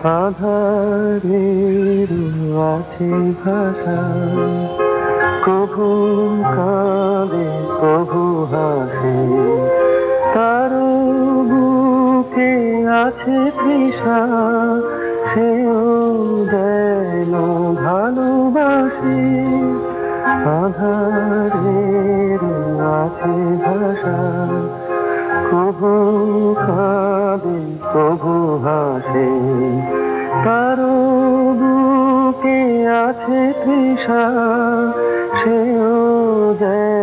আধারের আছে ভাষা, কভু কাঁদে কভু হাসে, কারো বুকে আছে তৃষা, সেও যেন ভালোবাসে। আধারের আছে ভাষা, কভু কাঁদে কভু হাসে, কারো বুকে আছে তৃষা, সেও যেন